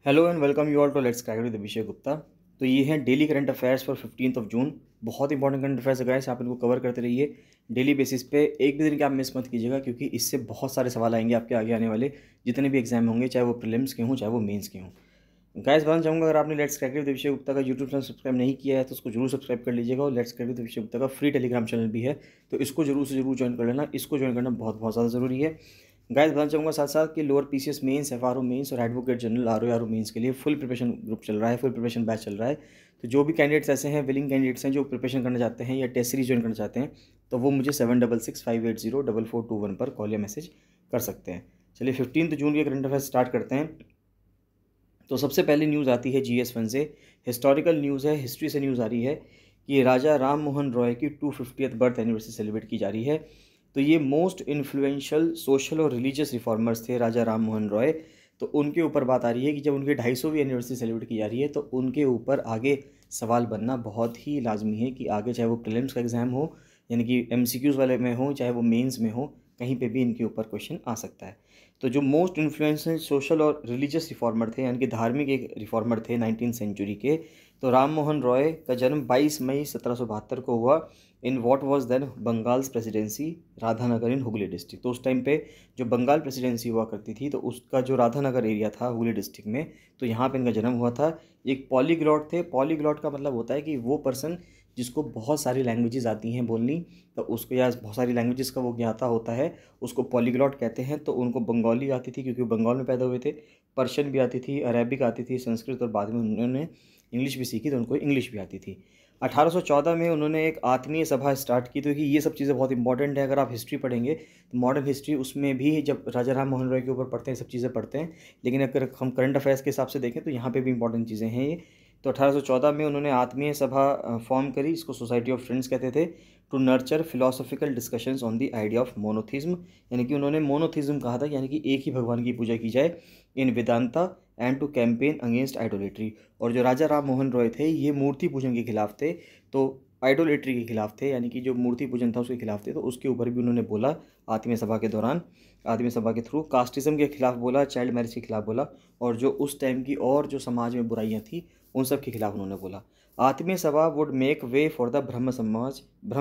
Hello and welcome you all to let's crack with Abhishek Gupta. तो ये हैं daily current affairs for 15 June. बहुत important current affairs है guys, आप इनको कवर करते रहिए डेली बेसिस पे। एक भी दिन का आप मिस मत कीजिएगा क्योंकि इससे बहुत सारे सवाल आएंगे आपके आगे आने वाले जितने भी एग्जाम होंगे, चाहे वो प्रीलिम्स के हों चाहे वो मेंस के हों। गाइस बताना चाहूँगा, अगर आपने let's crack with Abhishek Gupta का यूट्यूब चैनल सब्सक्राइब नहीं किया है तो उसको जरूर सब्सक्राइब कर लीजिएगा। और let's crack with Abhishek Gupta का फ्री टेलीग्राम चैनल भी है, तो इसको जरूर से जरूर ज्वाइन कर लेना। इसको ज्वाइन करना बहुत बहुत ज़्यादा ज़रूरी है। गाइस बताना चाहूँगा साथ साथ कि lower PCS mains, FRO mains और एडवोकेट जनरल आरओ मेंस के लिए फुल प्रिपरेशन ग्रुप चल रहा है, फुल प्रिपरेशन बैच चल रहा है। तो जो भी कैंडिडेट्स ऐसे हैं, विलिंग कैंडिडेट्स हैं जो प्रिपरेशन करना चाहते हैं या टेस्ट सीरीज ज्वाइन करना चाहते हैं, तो वो मुझे 7665804421 पर कॉल या मैसेज कर सकते हैं। चलिए 15 जून के करंट अफेयर स्टार्ट करते हैं। तो सबसे पहले न्यूज़ आती है GS1 से। हिस्टोरिकल न्यूज़ है, हिस्ट्री से न्यूज़ आ रही है कि राजा राम मोहन रॉय की 250th बर्थ एनिवर्सरी सेलिब्रेट की जा रही है। तो ये मोस्ट इन्फ्लुएंशियल सोशल और रिलीजियस रिफॉर्मर्स थे राजा राम मोहन रॉय। तो उनके ऊपर बात आ रही है कि जब उनकी 250वीं एनिवर्सरी सेलिब्रेट की जा रही है तो उनके ऊपर आगे सवाल बनना बहुत ही लाजमी है कि आगे चाहे वो प्रीलिम्स का एग्ज़ाम हो, यानी कि MCQs वाले में हो, चाहे वो मेंस में हो, कहीं पे भी इनके ऊपर क्वेश्चन आ सकता है। तो जो मोस्ट इन्फ्लुएंशियल सोशल और रिलीजियस रिफॉर्मर थे, यानी कि धार्मिक एक रिफॉर्मर थे 19th सेंचुरी के, तो राम मोहन रॉय का जन्म 22 मई 1772 को हुआ in what was then Bengal's presidency, Radhanagar in Hooghly district. तो उस टाइम पे जो बंगाल प्रेसिडेंसी हुआ करती थी तो उसका जो राधानगर एरिया था हुगली डिस्ट्रिक्ट में, तो यहाँ पे इनका जन्म हुआ था। एक पॉलीग्लॉट थे। पॉलीग्लॉट का मतलब होता है कि वो पर्सन जिसको बहुत सारी लैंग्वेजेस आती हैं बोलनी, तो उसको या बहुत सारी लैंग्वेजेस का वो ज्ञाता होता है, उसको पॉलीग्लॉट कहते हैं। तो उनको बंगाली आती थी क्योंकि बंगाल में पैदा हुए थे, पर्शियन भी आती थी, अरेबिक आती थी, संस्कृत, और बाद में उन्होंने इंग्लिश भी सीखी तो उनको इंग्लिश भी आती थी। 1814 में उन्होंने एक आत्मीय सभा स्टार्ट की। तो कि ये सब चीज़ें बहुत इंपॉर्टेंट है, अगर आप हिस्ट्री पढ़ेंगे तो मॉडर्न हिस्ट्री उसमें भी जब राजा राम मोहन रॉय के ऊपर पढ़ते हैं सब चीज़ें पढ़ते हैं, लेकिन अगर हम करंट अफेयर्स के हिसाब से देखें तो यहाँ पे भी इंपॉर्टेंट चीज़ें हैं ये। तो 1814 में उन्होंने आत्मीय सभा फॉर्म करी, इसको सोसाइटी ऑफ फ्रेंड्स कहते थे, to nurture philosophical discussions on the idea of monotheism. यानी कि उन्होंने मोनोथिज्म कहा था, यानी कि एक ही भगवान की पूजा की जाए, in Vedanta, and to campaign against idolatry. और जो राजा राम मोहन रॉय थे ये मूर्ति पूजन के खिलाफ थे, तो आइडोलेट्री के खिलाफ थे, यानी कि जो मूर्ति पूजन था उसके खिलाफ थे। तो उसके ऊपर भी उन्होंने बोला आत्मीय सभा के दौरान, आत्मीय सभा के थ्रू। कास्टिज्म के खिलाफ बोला, चाइल्ड मैरिज के खिलाफ बोला, और जो उस टाइम की और जो समाज में बुराइयां थी उन सब के खिलाफ उन्होंने बोला। आत्मीय सभा would make way for the ब्रह्म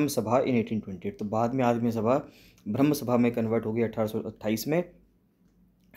सभा इन 1828। तो बाद में आत्मीय सभा ब्रह्म सभा में कन्वर्ट हो गई 1828 में।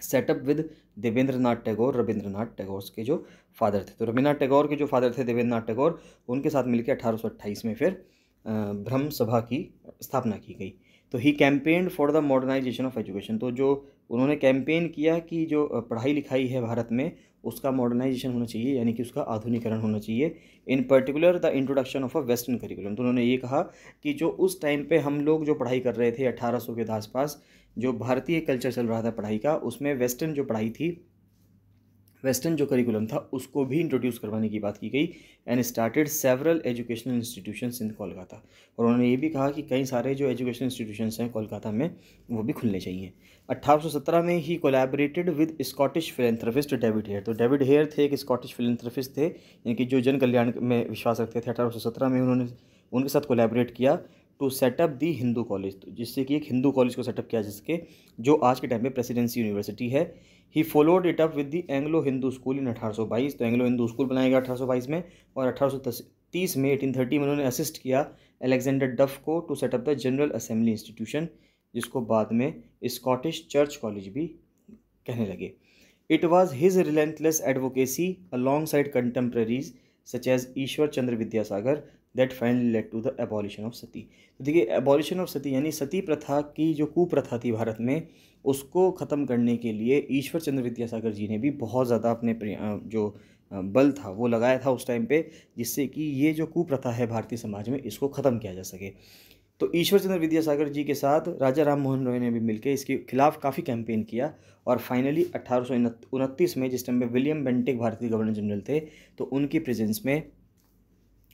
सेटअप विद देवेंद्रनाथ टैगोर, रविंद्रनाथ टैगोर के जो फादर थे। तो रविन्द्रनाथ टैगोर के जो फादर थे देवेंद्रनाथ टैगोर, उनके साथ मिलकर 1828 में फिर ब्रह्म सभा की स्थापना की गई। तो he campaigned for the modernization of education. तो जो उन्होंने कैंपेन किया कि जो पढ़ाई लिखाई है भारत में उसका मॉडर्नाइजेशन होना चाहिए, यानी कि उसका आधुनिकरण होना चाहिए। इन particular the introduction of a western curriculum. तो उन्होंने ये कहा कि जो उस टाइम पे हम लोग जो पढ़ाई कर रहे थे 1800 के आसपास, जो भारतीय कल्चर चल रहा था पढ़ाई का, उसमें वेस्टर्न जो पढ़ाई थी, वेस्टर्न जो करिकुलम था उसको भी इंट्रोड्यूस करवाने की बात की गई। And started several educational institutions इन कोलकाता। और उन्होंने ये भी कहा कि कई सारे जो एजुकेशनल इंस्टीट्यूशंस हैं कोलकाता में वो भी खुलने चाहिए। 1817 में he collaborated with Scottish philanthropist David Hare. तो डेविड हेयर थे एक स्कॉटिश फिलेंथ्रोपिस्ट थे, यानी कि जो जन कल्याण में विश्वास रखते थे। 1817 में उन्होंने उनके साथ कोलैबोरेट किया to set up the Hindu college, तो जिससे कि एक हिंदू कॉलेज को सेटअप किया जिसके जो आज के टाइम में प्रेसिडेंसी यूनिवर्सिटी है। He followed it up with the Anglo Hindu school इन 1822। तो एंग्लो हिंदू स्कूल बनाया गया 1822 में। और 1830 में 1830 में उन्होंने असिस्ट किया अलेक्जेंडर डफ को to set up the General Assembly Institution, जिसको बाद में स्कॉटिश चर्च कॉलेज भी कहने लगे। It was his relentless advocacy alongside contemporaries such as Ishwar Chandra Vidyasagar that finally led to the abolition of sati. तो देखिए, एबॉलिशन ऑफ सती यानी सती प्रथा की जो कुप्रथा थी भारत में, उसको ख़त्म करने के लिए ईश्वर चंद्र विद्यासागर जी ने भी बहुत ज़्यादा अपने जो बल था वो लगाया था उस टाइम पे, जिससे कि ये जो कुप्रथा है भारतीय समाज में इसको ख़त्म किया जा सके। तो ईश्वर चंद्र विद्यासागर जी के साथ राजा राम मोहन रॉय ने भी मिलकर इसके खिलाफ काफ़ी कैंपेन किया। और फाइनली 1829 में, जिस टाइम में विलियम बेंटिक भारतीय गवर्नर जनरल थे, तो उनकी प्रेजेंस में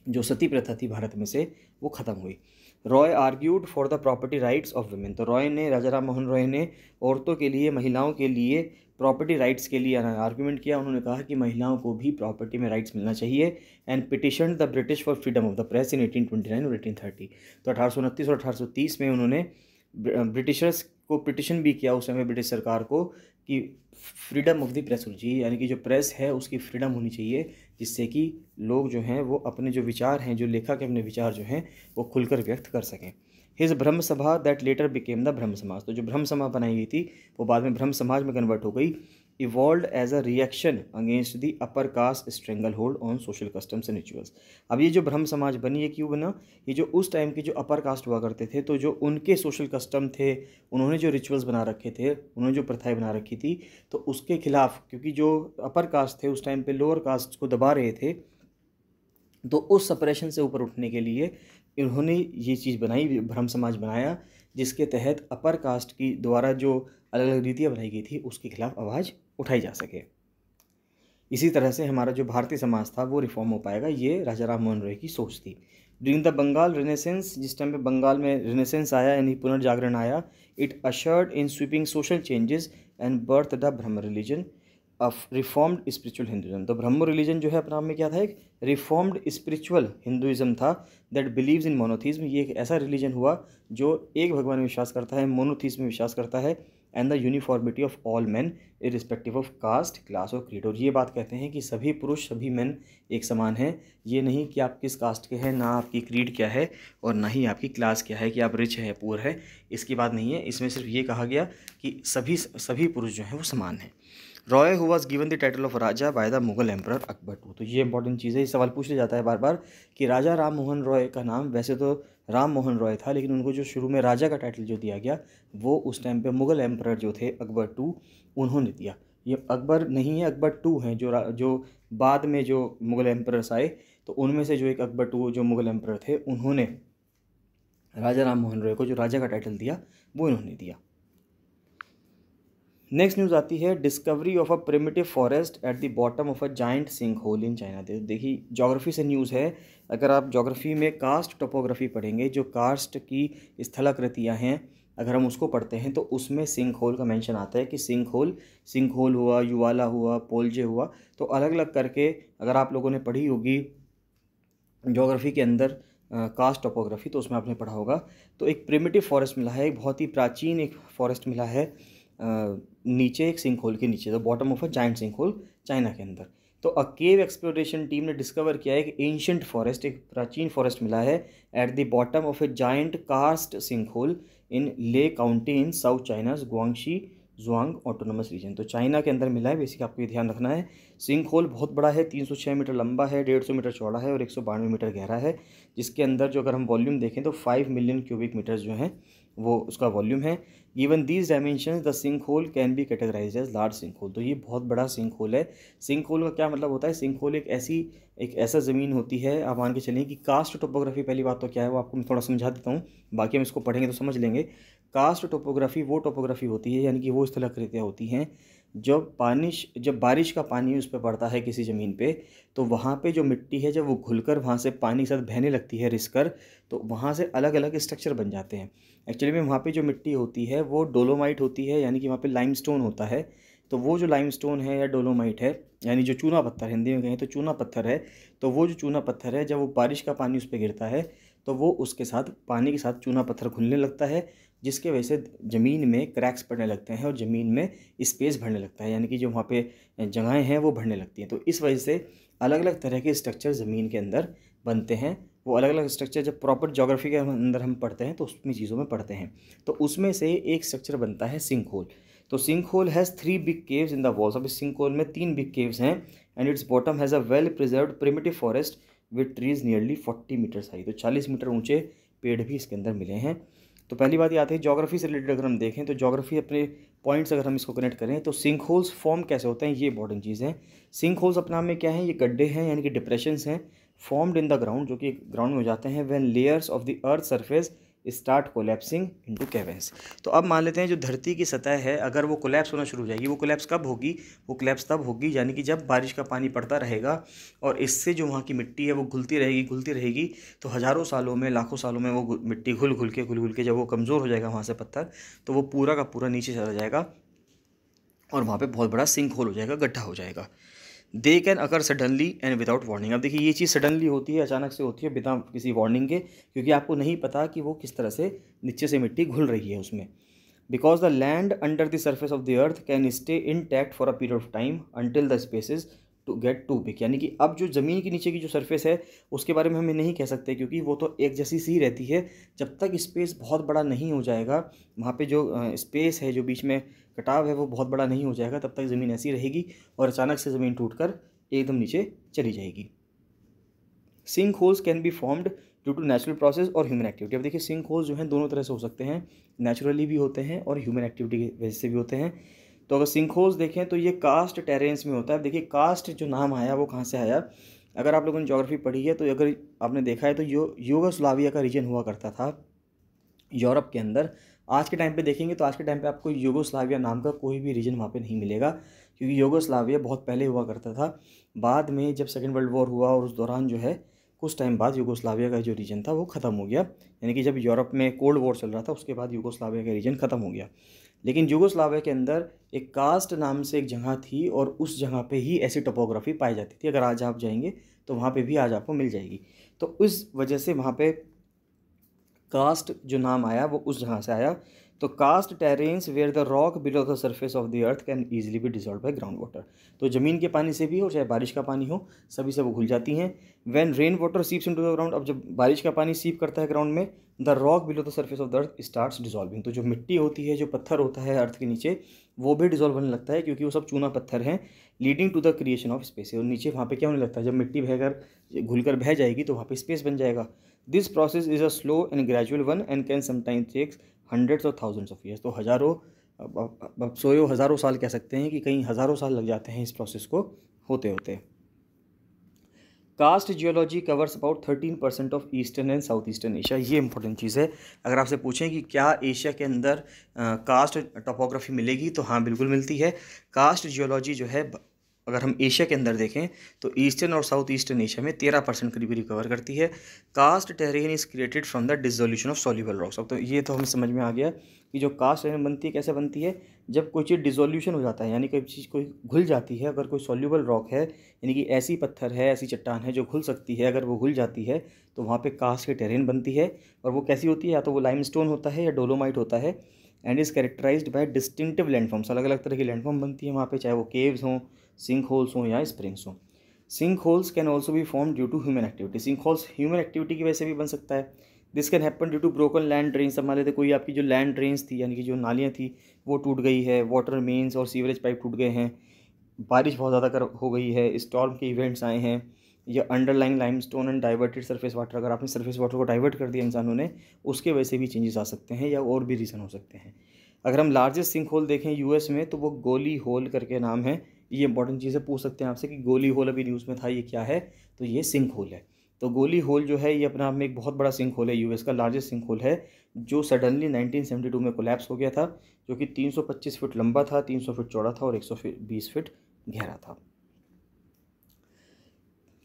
जो सती प्रथा थी भारत में से वो ख़त्म हुई। Roy argued for the property rights of women. तो रॉय ने, राजा राम मोहन रॉय ने औरतों के लिए, महिलाओं के लिए प्रॉपर्टी राइट्स के लिए आर्ग्यूमेंट किया। उन्होंने कहा कि महिलाओं को भी प्रॉपर्टी में राइट्स मिलना चाहिए। And petition the British for freedom of the press in 1829 और 1830। तो 1829 और 1830 में उन्होंने ब्रिटिशर्स को पिटिशन भी किया उस समय ब्रिटिश सरकार को कि फ्रीडम ऑफ द प्रेस होनी चाहिए, यानी कि जो प्रेस है उसकी फ्रीडम होनी चाहिए, जिससे कि लोग जो हैं वो अपने जो विचार हैं, जो लेखक के अपने विचार जो हैं वो खुलकर व्यक्त कर सकें। हिज ब्रह्म सभा दैट लेटर बिकेम द ब्रह्म समाज, तो जो ब्रह्म सभा बनाई गई थी वो बाद में ब्रह्म समाज में कन्वर्ट हो गई। Evolve as a reaction against the upper caste stranglehold on social customs and rituals. अब ये जो ब्रह्म समाज बनी है क्यों बना, ये जो उस टाइम के जो अपर कास्ट हुआ करते थे, तो जो उनके सोशल कस्टम थे, उन्होंने जो रिचुअल्स बना रखे थे, उन्होंने जो प्रथाएं बना रखी थी, तो उसके खिलाफ, क्योंकि जो अपर कास्ट थे उस टाइम पे लोअर कास्ट को दबा रहे थे, तो उस सपरेशन से ऊपर उठने के लिए इन्होंने ये चीज़ बनाई, ब्रह्म समाज बनाया, जिसके तहत अपर कास्ट की द्वारा जो अलग अलग रीतियाँ बनाई गई थी उसके खिलाफ आवाज़ उठाई जा सके। इसी तरह से हमारा जो भारतीय समाज था वो रिफॉर्म हो पाएगा, ये राजा राम मोहन रॉय की सोच थी। ड्यूरिंग द बंगाल रेनेसेंस, जिस टाइम पे बंगाल में रेनेसेंस आया यानी पुनर्जागरण आया, it ushered in sweeping social changes and birth the Brahmo religion of reformed spiritual Hinduism. तो ब्रह्म रिलीजन जो है अपने आप में क्या था, एक रिफॉर्म्ड स्पिरिचुअल हिंदुइज्म था दैट बिलीव्स इन मोनोथीज्म। ये एक ऐसा रिलीजन हुआ जो एक भगवान में विश्वास करता है, मोनोथीज्म में विश्वास करता है, and the uniformity of all man irrespective of caste class और क्रीड। और ये बात कहते हैं कि सभी पुरुष सभी मैन एक समान हैं, ये नहीं कि आप किस कास्ट के हैं, ना आपकी क्रीड क्या है और ना ही आपकी क्लास क्या है, कि आप रिच है पुअर है, इसकी बात नहीं है। इसमें सिर्फ ये कहा गया कि सभी पुरुष जो हैं वो समान हैं। Roy who was given the title of Raja by the Mughal emperor Akbar two. तो ये इंपॉर्टेंट चीज़ है, ये सवाल पूछ लिया जाता है बार बार कि राजा राम मोहन रॉय का नाम वैसे तो राम मोहन रॉय था, लेकिन उनको जो शुरू में राजा का टाइटल जो दिया गया वो उस टाइम पे मुगल एम्परर जो थे अकबर टू, उन्होंने दिया। ये अकबर नहीं है, अकबर टू हैं, जो बाद में जो मुगल एम्परर्स आए, तो उनमें से जो एक अकबर टू जो मुगल एम्परर थे, उन्होंने राजा राम मोहन रॉय को जो राजा का टाइटल दिया वो इन्होंने दिया। नेक्स्ट न्यूज़ आती है, discovery of a primitive forest at the bottom of a giant sinkhole in China. देखिए ज्योग्राफी से न्यूज़ है, अगर आप ज्योग्राफी में कास्ट टोपोग्राफी पढ़ेंगे, जो कास्ट की स्थलाकृतियाँ हैं अगर हम उसको पढ़ते हैं, तो उसमें सिंक होल का मेंशन आता है कि सिंक होल हुआ, युवाला हुआ, पोलजे हुआ, तो अलग अलग करके अगर आप लोगों ने पढ़ी होगी ज्योग्राफी के अंदर कास्ट टोपोग्राफी, तो उसमें आपने पढ़ा होगा। तो एक प्रिमिटिव फॉरेस्ट मिला है, एक बहुत ही प्राचीन एक फॉरेस्ट मिला है नीचे एक सिंक होल के नीचे, the bottom of a giant sinkhole China के अंदर। तो अ केव एक्सप्लोरेशन टीम ने डिस्कवर किया है कि एंशियंट फॉरेस्ट, एक प्राचीन फॉरेस्ट मिला है at the bottom of a giant karst sinkhole in Le County in South China's Guangxi Zhuang Autonomous Region. तो चाइना के अंदर मिला है, बेसिक आपको ये ध्यान रखना है। सिंक होल बहुत बड़ा है, 306 मीटर लंबा है, 150 मीटर चौड़ा है और 192 मीटर गहरा है, जिसके अंदर जो अगर हम वॉल्यूम देखें तो 5 मिलियन क्यूबिक मीटर्स जो हैं वो उसका वॉल्यूम है। Given these dimensions the sink hole can be categorize as large sink hole. तो ये बहुत बड़ा सिंक होल है। सिंक होल का क्या मतलब होता है, सिंक होल एक ऐसा ज़मीन होती है, आप मान के चलें कि कास्ट टोपोग्राफी, पहली बात तो क्या है वो आपको मैं थोड़ा समझा देता हूँ, बाकी हम इसको पढ़ेंगे तो समझ लेंगे। कास्ट टोपोग्राफी वो टोपोग्राफी होती है, यानी कि वो स्थलाकृतियाँ होती हैं जब बारिश का पानी उस पर पड़ता है किसी ज़मीन पे, तो वहाँ पे जो मिट्टी है जब वो घुलकर वहाँ से पानी के साथ बहने लगती है रिसकर, तो वहाँ से अलग अलग स्ट्रक्चर बन जाते हैं। एक्चुअली में वहाँ पे जो मिट्टी होती है वो डोलोमाइट होती है, यानी कि वहाँ पे लाइमस्टोन होता है। तो वो जो लाइमस्टोन है या डोलोमाइट है, यानी जो चूना पत्थर, हिंदी में कहें तो चूना पत्थर है, तो वो जो चूना पत्थर है जब वो बारिश का पानी उस पर गिरता है तो वो उसके साथ पानी के साथ चूना पत्थर घुलने लगता है, जिसके वजह से ज़मीन में क्रैक्स पड़ने लगते हैं और ज़मीन में स्पेस बढ़ने लगता है, यानी कि जो वहाँ पे जगहें हैं वो बढ़ने लगती हैं। तो इस वजह से अलग अलग तरह के स्ट्रक्चर ज़मीन के अंदर बनते हैं। वो अलग अलग स्ट्रक्चर जब प्रॉपर ज्योग्राफी के अंदर हम पढ़ते हैं तो उसमें चीज़ों में पढ़ते हैं। तो उसमें से एक स्ट्रक्चर बनता है सिंक होल। तो sink hole has 3 big caves in the walls. अब इस सिंक होल में 3 बिग केव्स हैं and its bottom has a well preserved primitive forest with trees nearly 40 meters high. तो 40 मीटर ऊंचे पेड़ भी इसके अंदर मिले हैं। तो पहली बात ये आती है ज्योग्राफी से रिलेटेड, अगर हम देखें तो ज्योग्राफी अपने पॉइंट्स अगर हम इसको कनेक्ट करें तो सिंक होल्स फॉर्म कैसे होते हैं, ये इंपॉर्टेंट चीज़ है। सिंक होल्स अपने आप में क्या है, ये गड्ढे हैं यानी कि डिप्रेशंस हैं, फॉर्म्ड इन द ग्राउंड, जो कि ग्राउंड में हो जाते हैं when layers of the earth surface start collapsing into caverns. तो अब मान लेते हैं जो धरती की सतह है अगर वो कोलैप्स होना शुरू हो जाएगी, वो कोलैप्स कब होगी, वो कोलैप्स तब होगी यानी कि जब बारिश का पानी पड़ता रहेगा और इससे जो वहाँ की मिट्टी है वो घुलती रहेगी, तो हज़ारों सालों में लाखों सालों में वो मिट्टी घुल घुल के जब वो कमज़ोर हो जाएगा वहाँ से पत्थर, तो वो पूरा का पूरा नीचे चला जाएगा और वहाँ पे बहुत बड़ा सिंक होल हो जाएगा, गड्ढा हो जाएगा। They can occur suddenly and without warning. अब देखिए ये चीज़ सडनली होती है, अचानक से होती है बिना किसी वार्निंग के, क्योंकि आपको नहीं पता कि वो किस तरह से नीचे से मिट्टी घुल रही है उसमें। Because the land under the surface of the earth can stay intact for a period of time until the spaces to get too big, यानी कि अब जो ज़मीन के नीचे की जो सरफेस है उसके बारे में हमें नहीं कह सकते, क्योंकि वो तो एक जैसी सी रहती है। जब तक स्पेस बहुत बड़ा नहीं हो जाएगा, वहाँ पे जो स्पेस है, जो बीच में कटाव है, वो बहुत बड़ा नहीं हो जाएगा, तब तक ज़मीन ऐसी रहेगी और अचानक से ज़मीन टूटकर एकदम नीचे चली जाएगी। Sink holes can be formed due to natural process और ह्यूमन एक्टिविटी। अब देखिए सिंक होल्स जो हैं दोनों तरह से हो सकते हैं, नेचुरली भी होते हैं और ह्यूमन एक्टिविटी की वजह से भी होते हैं। तो अगर सिंक होल्स देखें तो ये कास्ट टेरेंस में होता है। अब देखिए कास्ट जो नाम आया वो कहाँ से आया, अगर आप लोगों ने ज्योग्राफी पढ़ी है तो अगर आपने देखा है तो यूगोस्लाविया का रीजन हुआ करता था यूरोप के अंदर। आज के टाइम पे देखेंगे तो आज के टाइम पे आपको यूगोस्लाविया नाम का कोई भी रीजन वहाँ पे नहीं मिलेगा, क्योंकि यूगोस्लाविया बहुत पहले हुआ करता था। बाद में जब सेकेंड वर्ल्ड वॉर हुआ और उस दौरान जो है कुछ टाइम बाद यूगोस्लाविया का जो रीजन था वो ख़त्म हो गया, यानी कि जब यूरोप में कोल्ड वॉर चल रहा था उसके बाद यूगोस्लाविया का रीजन ख़त्म हो गया। लेकिन यूगोस्लाविया के अंदर एक कास्ट नाम से एक जगह थी और उस जगह पे ही ऐसी टोपोग्राफी पाई जाती थी। अगर आज आप जाएंगे तो वहाँ पे भी आज आपको मिल जाएगी। तो उस वजह से वहाँ पे कास्ट जो नाम आया वो उस जगह से आया। तो karst terrains where the rock below the surface of the earth can easily be dissolve by ground water. तो ज़मीन के पानी से भी हो चाहे बारिश का पानी हो, सभी से वो घुल जाती हैं। When rain water seeps into the ground, अब जब बारिश का पानी सीप करता है ग्राउंड में, the rock below the surface of the earth starts dissolving. तो जो मिट्टी होती है, जो पत्थर होता है अर्थ के नीचे, वो भी डिजॉल्व होने लगता है, क्योंकि वो सब चूना पत्थर हैं, leading to the creation of space. और नीचे वहाँ पे क्या होने लगता है, जब मिट्टी बहकर घुलकर बह जाएगी तो वहाँ पे स्पेस बन जाएगा। This process is a slow and gradual one and can sometimes takes hundreds or thousands of years. तो हज़ारों, अब सोयो हज़ारों साल कह सकते हैं कि कहीं हज़ारों साल लग जाते हैं इस प्रोसेस को होते होते। Karst geology covers about 13% of eastern and south eastern Asia. ये इंपॉर्टेंट चीज़ है। अगर आपसे पूछें कि क्या एशिया के अंदर कास्ट टोपोग्राफी मिलेगी, तो हाँ बिल्कुल मिलती है। कास्ट जियोलॉजी जो है अगर हम एशिया के अंदर देखें तो ईस्टर्न और साउथ ईस्टर्न एशिया में 13% करीब रिकवर करती है। Karst terrain is created from the dissolution of soluble rocks. अब तो ये तो हमें समझ में आ गया कि जो कास्ट टेरेन बनती है कैसे बनती है, जब कोई चीज़ डिसोल्यूशन हो जाता है, यानी कोई चीज़ कोई घुल जाती है। अगर कोई सॉल्युबल रॉक है, यानी कि ऐसी पत्थर है, ऐसी चट्टान है जो घुल सकती है, अगर वो घुल जाती है तो वहाँ पे कास्ट की टेरेन बनती है। और वो कैसी होती है, या तो वो लाइमस्टोन होता है या डोलोमाइट होता है। And is characterized by distinctive landforms. अलग अलग तरह की लैंडफॉर्म बनती है वहाँ पे, चाहे वो केव्स हों, सिंक होल्स हों या स्प्रिंग्स हों। Sink holes can also be form due to human activity. Sink holes human activity की वजह से भी बन सकता है। This can happen due to broken land drains. अब मान लेते कोई आपकी जो लैंड ड्रेन्स थी, यानी कि जो नालियाँ थी, वो टूट गई है, वाटर मेन्स और सीवरेज पाइप टूट गए हैं, बारिश बहुत ज़्यादा हो गई है, स्टॉर्म के इवेंट्स आए हैं, या underlying limestone and diverted surface water. अगर आपने सरफेस वाटर को डाइवर्ट कर दिया इंसानों ने, उसके वजह से भी चेंजेस आ सकते हैं, या और भी रीज़न हो सकते हैं। अगर हम लार्जेस्ट सिंक होल देखें यूएस में, तो वो गोली होल करके नाम है। ये इंपॉर्टेंट चीज़ें पूछ सकते हैं आपसे कि गोली होल अभी न्यूज़ में था, ये क्या है, तो ये सिंक होल है। तो गोली होल जो है ये अपने आप में एक बहुत बड़ा सिंक होल है, यूएस का लार्जेस्ट सिंक होल है, जो सडनली 1972 में कोलैप्स हो गया था, जो कि 325 फीट लंबा था, 300 फीट चौड़ा था और 120 फीट गहरा था।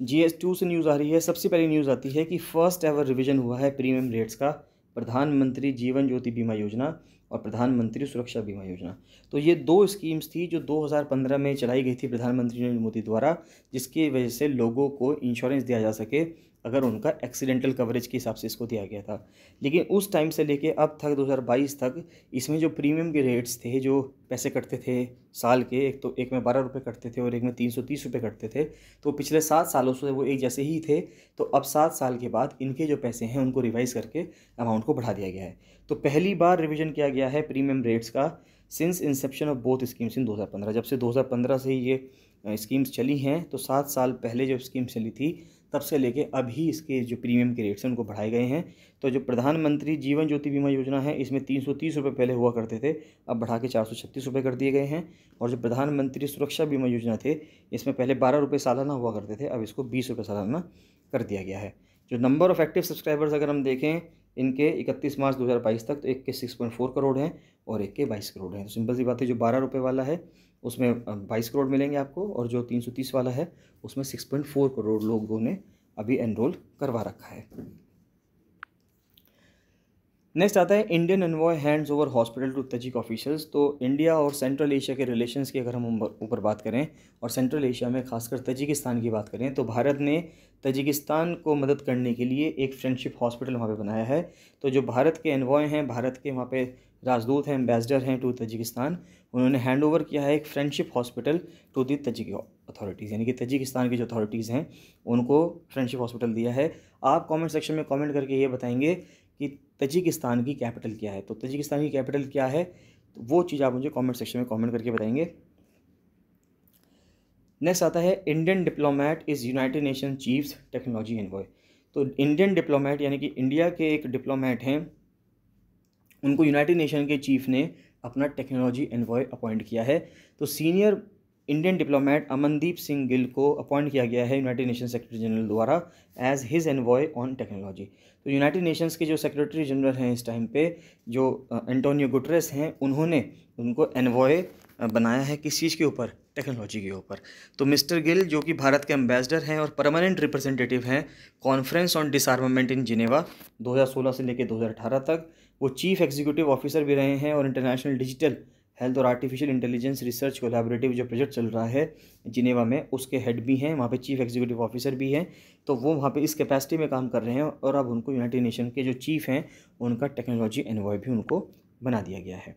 GS2 से न्यूज़ आ रही है। सबसे पहली न्यूज़ आती है कि फर्स्ट एवर रिवीजन हुआ है प्रीमियम रेट्स का, प्रधानमंत्री जीवन ज्योति बीमा योजना और प्रधानमंत्री सुरक्षा बीमा योजना। तो ये दो स्कीम्स थी जो 2015 में चलाई गई थी प्रधानमंत्री नरेंद्र मोदी द्वारा, जिसकी वजह से लोगों को इंश्योरेंस दिया जा सके अगर उनका एक्सीडेंटल कवरेज के हिसाब से इसको दिया गया था। लेकिन उस टाइम से लेके अब तक 2022 तक इसमें जो प्रीमियम के रेट्स थे, जो पैसे कटते थे साल के, एक में 12 रुपये कटते थे और एक में 330 रुपये कटते थे, तो पिछले 7 सालों से वो एक जैसे ही थे। तो अब 7 साल के बाद इनके जो पैसे हैं उनको रिवाइज़ करके अमाउंट को बढ़ा दिया गया है। तो पहली बार रिवीजन किया गया है प्रीमियम रेट्स का since inception of both schemes in 2015। जब से 2015 से ये स्कीम्स चली हैं, तो 7 साल पहले जब स्कीम चली थी तब से लेके अभी इसके जो प्रीमियम के रेट्स हैं उनको बढ़ाए गए हैं। तो जो प्रधानमंत्री जीवन ज्योति बीमा योजना है, इसमें 330 रुपये पहले हुआ करते थे, अब बढ़ा के 436 रुपये कर दिए गए हैं। और जो प्रधानमंत्री सुरक्षा बीमा योजना थे, इसमें पहले 12 रुपये सालाना हुआ करते थे, अब इसको 20 रुपये सालाना कर दिया गया है। जो नंबर ऑफ़ एक्टिव सब्सक्राइबर्स अगर हम देखें इनके 31 मार्च 2022 तक, तो एक के 6.4 करोड़ हैं और एक के 22 करोड़ हैं। तो सिंपल सी बात है, जो 12 रुपये वाला है उसमें 22 करोड़ मिलेंगे आपको, और जो 330 वाला है उसमें 6.4 करोड़ लोगों ने अभी एनरोल करवा रखा है। नेक्स्ट आता है Indian envoy hands over hospital to Tajik officials. तो इंडिया और सेंट्रल एशिया के रिलेशंस की अगर हम ऊपर बात करें, और सेंट्रल एशिया में खासकर तजिकिस्तान की बात करें, तो भारत ने तजिकिस्तान को मदद करने के लिए एक फ्रेंडशिप हॉस्पिटल वहाँ पे बनाया है। तो जो भारत के एनवॉय हैं, भारत के वहाँ पे राजदूत हैं, एम्बेसडर हैं टू तजिकिस्तान, उन्होंने हैंड ओवर किया है एक friendship hospital to the Tajik authorities, यानी कि तजिकिस्तान की जो अथॉरिटीज़ हैं उनको फ्रेंडशिप हॉस्पिटल दिया है। आप कमेंट सेक्शन में कमेंट करके ये बताएंगे कि तजिकिस्तान की कैपिटल क्या है। तो तजिकिस्तान की कैपिटल क्या है, तो वो चीज़ आप मुझे कमेंट सेक्शन में कमेंट करके बताएंगे। नेक्स्ट आता है Indian diplomat is United nation chiefs technology envoy. तो इंडियन डिप्लोमेट यानी कि इंडिया के एक डिप्लोमेट हैं, उनको यूनाइटेड नेशन के चीफ ने अपना टेक्नोलॉजी एनवॉय अपॉइंट किया है। तो senior Indian diplomat Amandeep Singh Gill को अपॉइंट किया गया है यूनाइटेड नेशन सेक्रेटरी जनरल द्वारा as his envoy on technology. तो यूनाइटेड नेशंस के जो सेक्रेटरी जनरल हैं इस टाइम पे, जो एंटोनियो गुटरेस हैं, उन्होंने उनको एनवॉय बनाया है किस चीज़ के ऊपर, टेक्नोलॉजी के ऊपर। तो मिस्टर गिल जो कि भारत के एम्बेसडर हैं और परमानेंट रिप्रेजेंटेटिव हैं कॉन्फ्रेंस ऑन डिसआर्मामेंट इन जिनेवा 2016 से लेकर 2018 तक, वो चीफ एग्जीक्यूटिव ऑफिसर भी रहे हैं और इंटरनेशनल डिजिटल हेल्थ और आर्टिफिशियल इंटेलिजेंस रिसर्च कोलैबोरेटिव जो प्रोजेक्ट चल रहा है जिनेवा में, उसके हेड भी हैं, वहाँ पे चीफ एग्जीक्यूटिव ऑफिसर भी हैं। तो वो वहाँ पे इस कैपेसिटी में काम कर रहे हैं और अब उनको यूनाइटेड नेशन के जो चीफ हैं उनका टेक्नोलॉजी एनवॉय भी उनको बना दिया गया है।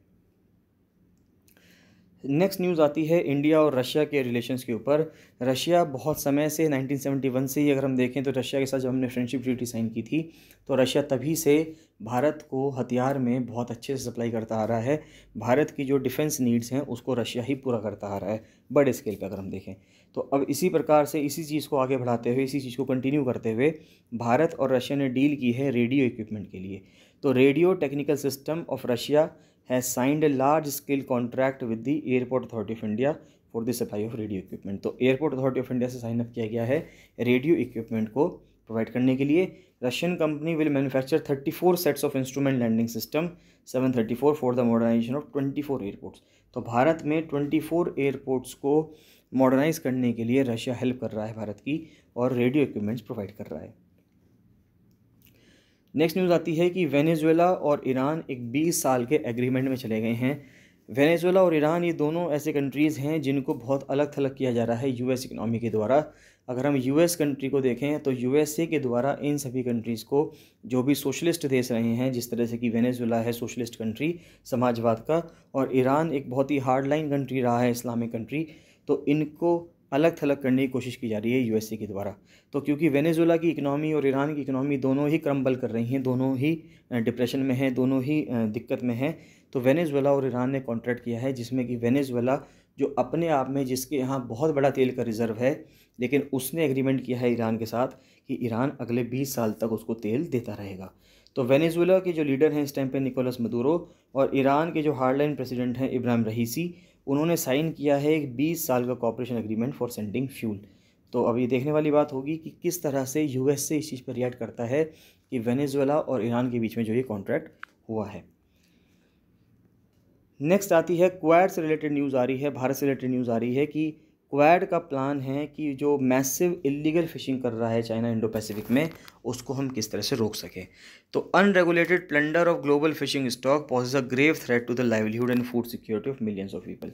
नेक्स्ट न्यूज़ आती है इंडिया और रशिया के रिलेशंस के ऊपर। रशिया बहुत समय से 1971 से ही अगर हम देखें तो रशिया के साथ जब हमने फ्रेंडशिप ट्रीटी साइन की थी, तो रशिया तभी से भारत को हथियार में बहुत अच्छे से सप्लाई करता आ रहा है। भारत की जो डिफेंस नीड्स हैं उसको रशिया ही पूरा करता आ रहा है बड़े स्केल पर अगर हम देखें तो। अब इसी प्रकार से इसी चीज़ को आगे बढ़ाते हुए, इसी चीज़ को कंटिन्यू करते हुए भारत और रशिया ने डील की है रेडियो इक्विपमेंट के लिए। तो radio technical system of Russia has signed a large scale contract with the Airport Authority of India for the supply of radio equipment। तो एयरपोर्ट अथॉरिटी ऑफ इंडिया से sign up किया गया है radio equipment को provide करने के लिए। Russian company will manufacture 34 sets of instrument landing system 734 for the modernization of 24 airports. तो भारत में 24 एयरपोर्ट्स को मॉडर्नाइज करने के लिए रशिया हेल्प कर रहा है भारत की और रेडियो इक्विपमेंट्स प्रोवाइड कर रहा है। नेक्स्ट न्यूज़ आती है कि वेनेजुएला और ईरान एक 20 साल के एग्रीमेंट में चले गए हैं। वेनेजुएला और ईरान ये दोनों ऐसे कंट्रीज़ हैं जिनको बहुत अलग थलग किया जा रहा है यूएस इकनॉमी के द्वारा। अगर हम यूएस कंट्री को देखें तो यूएसए के द्वारा इन सभी कंट्रीज़ को जो भी सोशलिस्ट देश रहे हैं, जिस तरह से कि वेनेजुएला है सोशलिस्ट कंट्री समाजवाद का, और ईरान एक बहुत ही हार्ड लाइन कंट्री रहा है इस्लामिक कंट्री, तो इनको अलग थलग करने की कोशिश की जा रही है यूएसए के द्वारा। तो क्योंकि वेनेजुएला की इकनॉमी और ईरान की इकनॉमी दोनों ही क्रम्बल कर रही हैं, दोनों ही डिप्रेशन में हैं, दोनों ही दिक्कत में हैं, तो वेनेजुएला और ईरान ने कॉन्ट्रैक्ट किया है जिसमें कि वेनेजुएला जो अपने आप में जिसके यहाँ बहुत बड़ा तेल का रिज़र्व है, लेकिन उसने एग्रीमेंट किया है ईरान के साथ कि ईरान अगले 20 साल तक उसको तेल देता रहेगा। तो वेनेजुएला के जो लीडर हैं इस टाइम पे निकोलस मदुरो, और ईरान के जो हार्डलाइन प्रेसिडेंट हैं इब्राहिम रईसी, उन्होंने साइन किया है एक 20 साल का cooperation agreement for sending fuel. तो अब ये देखने वाली बात होगी कि किस तरह से यूएस से इस चीज़ पर रिएक्ट करता है कि वेनेजुएला और ईरान के बीच में जो ये कॉन्ट्रैक्ट हुआ है। नेक्स्ट आती है क्वाड से रिलेटेड न्यूज़ आ रही है, भारत से रिलेटेड न्यूज़ आ रही है कि क्वाड का प्लान है कि जो मैसिव इलीगल फिशिंग कर रहा है चाइना इंडो पैसिफिक में, उसको हम किस तरह से रोक सकें। तो unregulated plunder of global fishing stock poses a grave threat to the livelihood and food security of millions of people.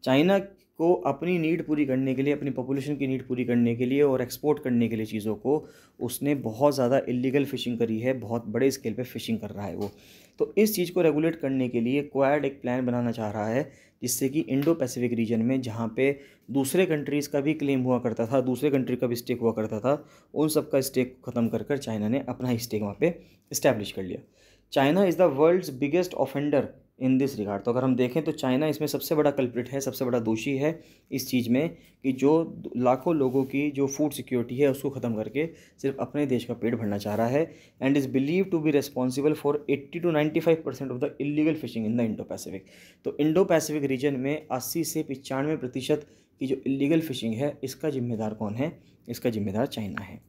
China को अपनी नीड पूरी करने के लिए, अपनी पॉपुलेशन की नीड पूरी करने के लिए और एक्सपोर्ट करने के लिए चीज़ों को, उसने बहुत ज़्यादा इलीगल फ़िशिंग करी है, बहुत बड़े स्केल पे फ़िशिंग कर रहा है वो। तो इस चीज़ को रेगुलेट करने के लिए क्वाड एक प्लान बनाना चाह रहा है जिससे कि इंडो पैसिफिक रीजन में जहाँ पे दूसरे कंट्रीज़ का भी क्लेम हुआ करता था, दूसरे कंट्री का भी स्टेक हुआ करता था, उन सब का स्टेक ख़त्म कर कर चाइना ने अपना ही स्टेक वहाँ पे इस्टेब्लिश कर लिया। China is the world's biggest offender in this regard. तो अगर हम देखें तो चाइना इसमें सबसे बड़ा कल्प्रिट है, सबसे बड़ा दोषी है इस चीज़ में कि जो लाखों लोगों की जो फूड सिक्योरिटी है उसको ख़त्म करके सिर्फ अपने देश का पेट भरना चाह रहा है, and is believe to be responsible for 80 to 95% of the illegal fishing in the Indo Pacific. तो इंडो पैसिफिक रीजन में 80 से 95% की जो इलीगल फिशिंग है, इसका जिम्मेदार कौन है? इसका जिम्मेदार चाइना है।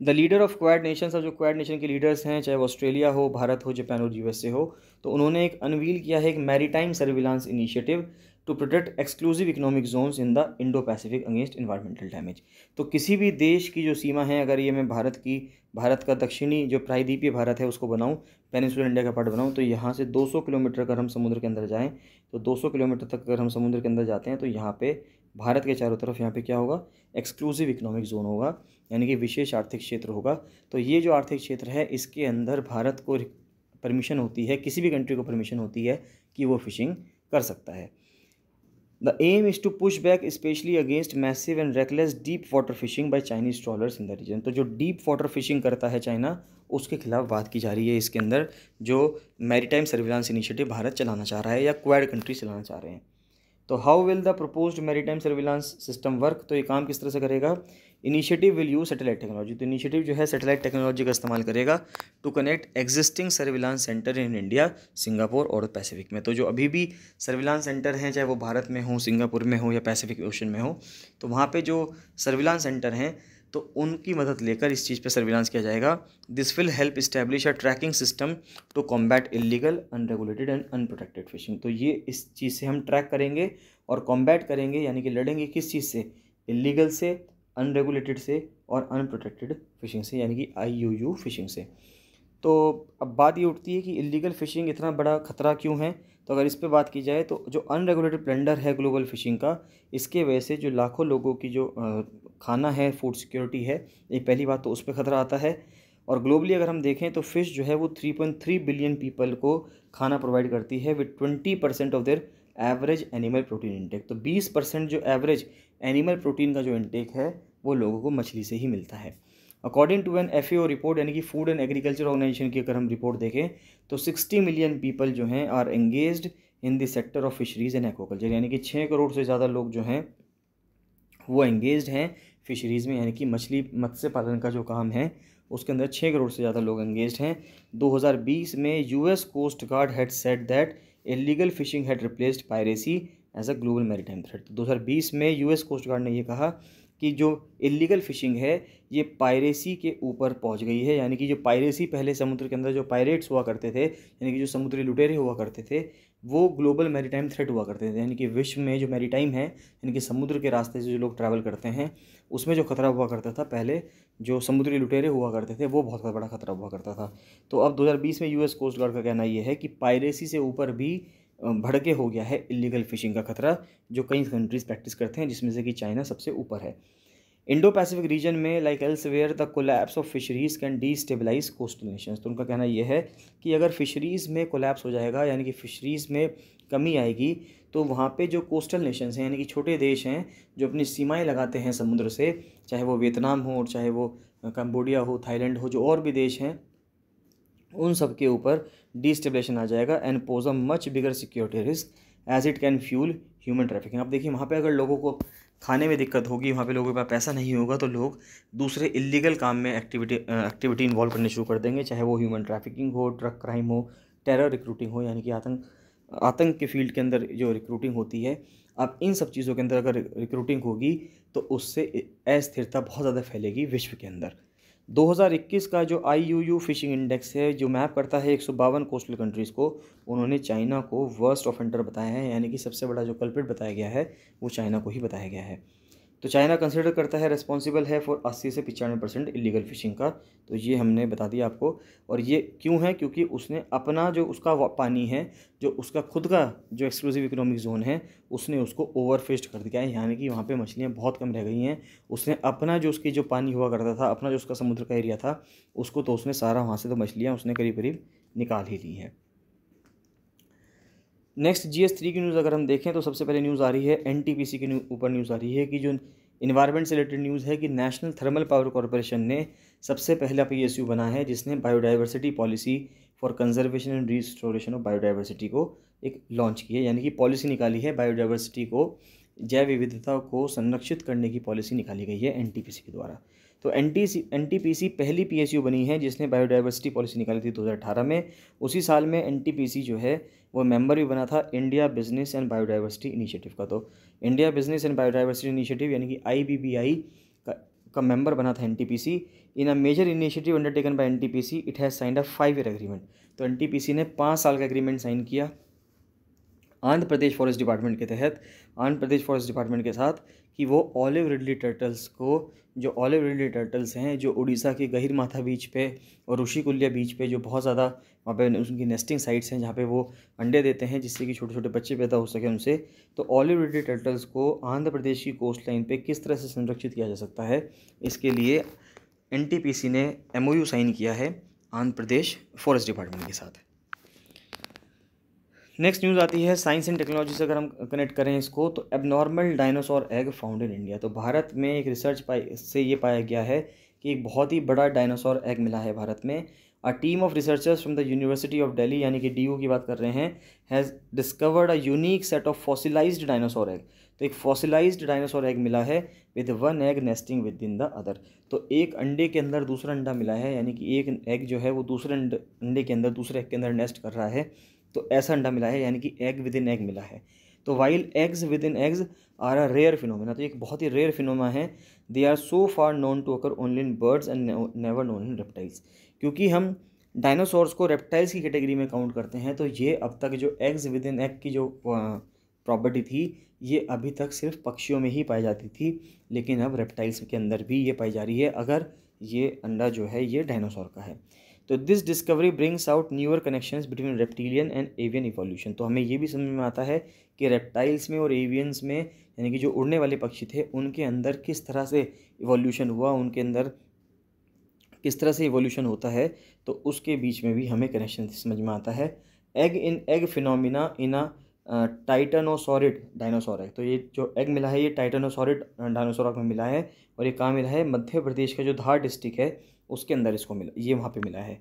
The leader of quad Nations, और जो क्वाड नेशन के लीडर्स हैं, चाहे वो ऑस्ट्रेलिया हो, भारत हो, जापान हो, यूएसए हो, तो उन्होंने एक अनवील किया है एक maritime surveillance initiative to protect exclusive economic zones in the Indo Pacific against environmental damage. तो किसी भी देश की जो सीमा है, अगर ये मैं भारत का दक्षिणी जो प्रायद्वीपीय भारत है उसको बनाऊँ, पेनिनसुलर इंडिया का पार्ट बनाऊँ, तो यहाँ से 200 किलोमीटर अगर हम समुद्र के अंदर जाएँ, तो 200 किलोमीटर तक अगर हम समुद्र के अंदर जाते हैं तो यहाँ पे भारत के चारों तरफ यहाँ पे क्या होगा? एक्सक्लूसिव इकोनॉमिक जोन होगा, यानी कि विशेष आर्थिक क्षेत्र होगा। तो ये जो आर्थिक क्षेत्र है इसके अंदर भारत को परमिशन होती है, किसी भी कंट्री को परमिशन होती है कि वो फ़िशिंग कर सकता है। The aim is to push back especially against massive and reckless deep water fishing by Chinese trawlers in the region. तो जो डीप वाटर फिशिंग करता है चाइना, उसके खिलाफ बात की जा रही है इसके अंदर, जो मैरीटाइम सर्विलांस इनिशिएटिव भारत चलाना चाह रहा है या क्वाड कंट्री चलाना चाह रहे हैं। तो how will the proposed maritime surveillance system work, तो ये काम किस तरह से करेगा। Initiative will use satellite technology, तो इनिशिएटिव जो है सैटेलाइट टेक्नोलॉजी का इस्तेमाल करेगा to connect existing surveillance centre in India, Singapore और पैसिफिक में। तो जो अभी भी सर्विलांस सेंटर हैं, चाहे वो भारत में हो, सिंगापुर में हो या पैसिफिक ओशन में हो, तो वहाँ पे जो सर्विलांस सेंटर हैं तो उनकी मदद लेकर इस चीज़ पे सर्विलांस किया जाएगा। This will help establish a tracking system to combat illegal, unregulated and unprotected fishing. तो ये इस चीज़ से हम ट्रैक करेंगे और कॉम्बैट करेंगे, यानी कि लड़ेंगे किस चीज़ से, इलीगल से, अनरेगुलेटेड से और अनप्रोटेक्टेड फिशिंग से, यानी कि IUU फिशिंग से। तो अब बात ये उठती है कि इलीगल फ़िशिंग इतना बड़ा ख़तरा क्यों है। तो अगर इस पे बात की जाए तो जो अनरेगुलेटेड प्लंडर है ग्लोबल फ़िशिंग का, इसके वजह से जो लाखों लोगों की जो खाना है, फूड सिक्योरिटी है, एक पहली बात तो उस पर ख़तरा आता है। और ग्लोबली अगर हम देखें तो फ़िश जो है वो 3.3 बिलियन पीपल को खाना प्रोवाइड करती है with 20% of their average animal protein intake. तो 20% जो एवरेज एनिमल प्रोटीन का जो इंटेक है वो लोगों को मछली से ही मिलता है। According to an FAO report, यानी कि फूड एंड एग्रीकल्चर ऑर्गेनाइजेशन की अगर हम रिपोर्ट देखें तो 60 मिलियन पीपल जो हैं are engaged in the sector of fisheries and aquaculture, यानी कि 6 करोड़ से ज़्यादा लोग जो हैं वो एंगेज्ड हैं फिशरीज़ में, यानी कि मछली मत्स्य पालन का जो काम है उसके अंदर 6 करोड़ से ज़्यादा लोग एंगेज्ड हैं। 2020 में US coast guard had said that illegal fishing had replaced piracy as a global maritime threat. तो 2020 में US कोस्ट गार्ड ने ये कहा कि जो इलीगल फ़िशिंग है ये पायरेसी के ऊपर पहुंच गई है, यानी कि जो पायरेसी पहले समुद्र के अंदर जो पायरेट्स हुआ करते थे, यानी कि जो समुद्री लुटेरे हुआ करते थे, वो ग्लोबल मैरीटाइम थ्रेट हुआ करते थे, यानी कि विश्व में जो मैरीटाइम है, यानी कि समुद्र के रास्ते से जो लोग ट्रैवल करते हैं, उसमें जो खतरा हुआ करता था पहले, जो समुद्री लुटेरे हुआ करते थे, वो बहुत बड़ा खतरा हुआ करता था। तो अब 2020 में US कोस्ट गार्ड का कहना ये है कि पायरेसी से ऊपर भी भड़के हो गया है इलीगल फिशिंग का खतरा, जो कई कंट्रीज़ प्रैक्टिस करते हैं, जिसमें से कि चाइना सबसे ऊपर है। इंडो पैसिफिक रीजन में like elsewhere the collapse of fisheries can destabilise coastal Nations. तो उनका कहना यह है कि अगर फिशरीज़ में कोलैप्स हो जाएगा, यानी कि फिशरीज़ में कमी आएगी, तो वहाँ पे जो कोस्टल नेशंस हैं, यानी कि छोटे देश हैं जो अपनी सीमाएं लगाते हैं समुद्र से, चाहे वो वियतनाम हो और चाहे वो कंबोडिया हो, थाईलैंड हो, जो और भी देश हैं, उन सब के ऊपर डिस्टेबलेशन आ जाएगा and pose a much bigger security risk as it can fuel human trafficking. अब देखिए वहाँ पे अगर लोगों को खाने में दिक्कत होगी, वहाँ पे लोगों के पास पैसा नहीं होगा, तो लोग दूसरे इलीगल काम में एक्टिविटी इन्वॉल्व करने शुरू कर देंगे, चाहे वो ह्यूमन ट्रैफिकिंग हो, ड्रग क्राइम हो, टेरर रिक्रूटिंग हो, यानी कि आतंक के फील्ड के अंदर जो रिक्रूटिंग होती है। अब इन सब चीज़ों के अंदर अगर रिक्रूटिंग होगी तो उससे अस्थिरता बहुत ज़्यादा फैलेगी विश्व के अंदर। 2021 का जो IUU फिशिंग इंडेक्स है, जो मैप करता है 152 कोस्टल कंट्रीज़ को, उन्होंने चाइना को वर्स्ट ऑफेंडर बताया है, यानी कि सबसे बड़ा जो कल्प्रिट बताया गया है वो चाइना को ही बताया गया है। तो चाइना कंसिडर करता है रिस्पॉन्सिबल है फॉर 80 से 95% इलीगल फिशिंग का। तो ये हमने बता दिया आपको। और ये क्यों है, क्योंकि उसने अपना जो उसका पानी है, जो उसका खुद का जो एक्सक्लूसिव इकोनॉमिक जोन है, उसने उसको ओवरफिश्ड कर दिया है, यानी कि वहाँ पे मछलियाँ बहुत कम रह गई हैं। उसने अपना जो उसकी जो पानी हुआ करता था, अपना जो उसका समुद्र का एरिया था, उसको तो उसने सारा वहाँ से तो मछलियाँ उसने करीब करीब निकाल ही ली हैं। नेक्स्ट GS3 की न्यूज़ अगर हम देखें तो सबसे पहले न्यूज़ आ रही है NTPC के ऊपर न्यूज़ आ रही है कि जो इन्वायरमेंट से रिलेटेड न्यूज़ है कि नेशनल थर्मल पावर कॉरपोरेशन ने सबसे पहला PSU बना है जिसने biodiversity policy for conservation and restoration of biodiversity को एक लॉन्च की है, यानी कि पॉलिसी निकाली है बायोडाइवर्सिटी को, जैव विविधता को संरक्षित करने की पॉलिसी निकाली गई है NTPC के द्वारा। तो NTPC पहली PSU बनी है जिसने बायोडाइवर्सिटी पॉलिसी निकाली थी 2018 में। उसी साल में NTPC जो है वो मेंबर भी बना था India business and biodiversity initiative का। तो India business and biodiversity initiative यानी कि IBBI का मेंबर बना था NTPC। In a major initiative undertaken by NTPC it has signed a 5-year agreement. तो NTPC ने 5 साल का एग्रीमेंट साइन किया आंध्र प्रदेश फॉरेस्ट डिपार्टमेंट के तहत, आंध्र प्रदेश फॉरेस्ट डिपार्टमेंट के साथ, कि वो ऑलिव रिडली टर्टल्स को, जो ऑलिव रिडली टर्टल्स हैं जो उड़ीसा के गहिरमाथा बीच पे और ऋषिकुल्या बीच पे जो बहुत ज़्यादा वहाँ पे उनकी नेस्टिंग साइट्स हैं जहाँ पे वो अंडे देते हैं जिससे कि छोटे छोटे बच्चे पैदा हो सके उनसे। तो ऑलिव रिडली टर्टल्स को आंध्र प्रदेश की कोस्ट लाइन पे किस तरह से संरक्षित किया जा सकता है, इसके लिए NTPC ने MOU साइन किया है आंध्र प्रदेश फॉरेस्ट डिपार्टमेंट के साथ। नेक्स्ट न्यूज़ आती है साइंस एंड टेक्नोलॉजी से। अगर हम कनेक्ट करें इसको तो abnormal dinosaur egg found in India. तो भारत में एक रिसर्च से ये पाया गया है कि एक बहुत ही बड़ा डायनासोर एग मिला है भारत में। A team of researchers from the university of Delhi यानी कि DU की बात कर रहे हैं, has discovered a unique set of fossilised dinosaur egg. तो एक फॉसिलाइज्ड डायनासोर एग मिला है with one egg nesting with in the other. तो एक अंडे के अंदर दूसरा अंडा मिला है, यानी कि एक एग जो है वो दूसरे अंडे के अंदर दूसरे एग के अंदर नेस्ट कर रहा है। तो ऐसा अंडा मिला है, यानी कि एग विद इन एग मिला है। तो while eggs within eggs are a rare phenomena. तो एक बहुत ही रेयर फिनोमेना है। They are so far known to occur only in birds and never known in reptiles. क्योंकि हम डायनासोर्स को रेप्टाइल्स की कैटेगरी में काउंट करते हैं, तो ये अब तक जो एग्स विद इन एग की जो प्रॉपर्टी थी, ये अभी तक सिर्फ पक्षियों में ही पाई जाती थी, लेकिन अब रेप्टाइल्स के अंदर भी ये पाई जा रही है, अगर ये अंडा जो है ये डायनासोर का है। तो this discovery brings out newer connections between reptilian and avian evolution. तो हमें ये भी समझ में आता है कि रेप्टाइल्स में और एवियंस में, यानी कि जो उड़ने वाले पक्षी थे, उनके अंदर किस तरह से इवोल्यूशन हुआ, उनके अंदर किस तरह से इवोल्यूशन होता है, तो उसके बीच में भी हमें कनेक्शन समझ में आता है। Egg in egg phenomena in a titanosaurid dinosaur है। तो ये जो एग मिला है ये टाइटेनोसॉरिड डायनासोर में मिला है, और ये कहाँ मिला है, मध्य प्रदेश का जो धार डिस्ट्रिक्ट है उसके अंदर इसको मिला, ये वहाँ पे मिला है।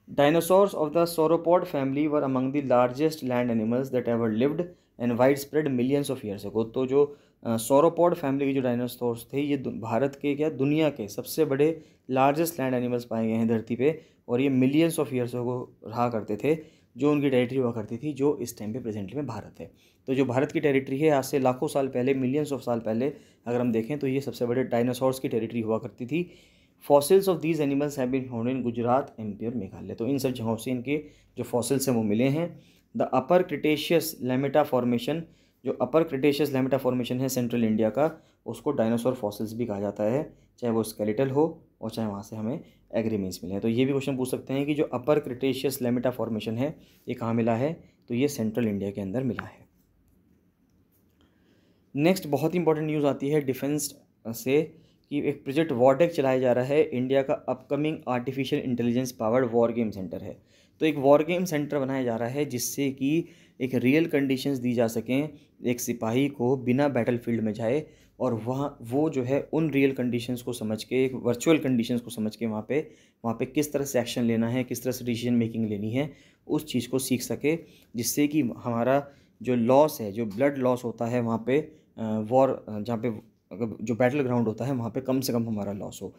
Dinosaurs of the sauropod family were among the largest land animals that ever lived and widespread millions of years ago। तो जो sauropod फैमिली के जो डायनासोर्स थे, ये भारत के क्या दुनिया के सबसे बड़े लार्जेस्ट लैंड एनिमल्स पाए गए हैं धरती पे, और ये मिलियंस ऑफ ईयर्स को रहा करते थे, जो उनकी टेरिटरी हुआ करती थी, जो इस टाइम पे प्रेजेंटली में भारत है। तो जो भारत की टेरिटरी है, आज से लाखों साल पहले, मिलियंस ऑफ साल पहले अगर हम देखें, तो ये सबसे बड़े डायनासोर्स की टेरिटरी हुआ करती थी। Fossils of these animals have been found in Gujarat, MP और मेघालय। तो इन सब जगहों से इनके जो फॉसिल्स हैं वो मिले हैं। द अपर क्रिटेशियस लेमेटा फॉर्मेशन, जो अपर क्रिटेशियस लेमेटा फॉर्मेशन है सेंट्रल इंडिया का, उसको डायनासोर फॉसिल्स भी कहा जाता है, चाहे वो स्केलेटल हो और चाहे वहाँ से हमें एग रिमेन्स मिले हैं। तो ये भी क्वेश्चन पूछ सकते हैं कि जो अपर क्रिटेशियस लेमेटा फॉर्मेशन है ये कहाँ मिला है, तो ये सेंट्रल इंडिया के अंदर मिला है। नेक्स्ट बहुत ही इंपॉर्टेंट न्यूज़ आती है डिफेंस से, कि एक प्रोजेक्ट वॉरडेक चलाया जा रहा है। इंडिया का upcoming artificial intelligence powered war game centre है। तो एक वॉर गेम सेंटर बनाया जा रहा है जिससे कि एक रियल कंडीशंस दी जा सकें, एक सिपाही को बिना बैटलफील्ड में जाए और वहाँ वो जो है उन रियल कंडीशंस को समझ के, एक वर्चुअल कंडीशंस को समझ के वहाँ पे किस तरह से एक्शन लेना है, किस तरह से डिसीजन मेकिंग लेनी है, उस चीज़ को सीख सके, जिससे कि हमारा जो लॉस है, जो ब्लड लॉस होता है वहाँ पे वॉर, जहाँ पे अगर जो बैटल ग्राउंड होता है वहाँ पे कम से कम हमारा लॉस हो।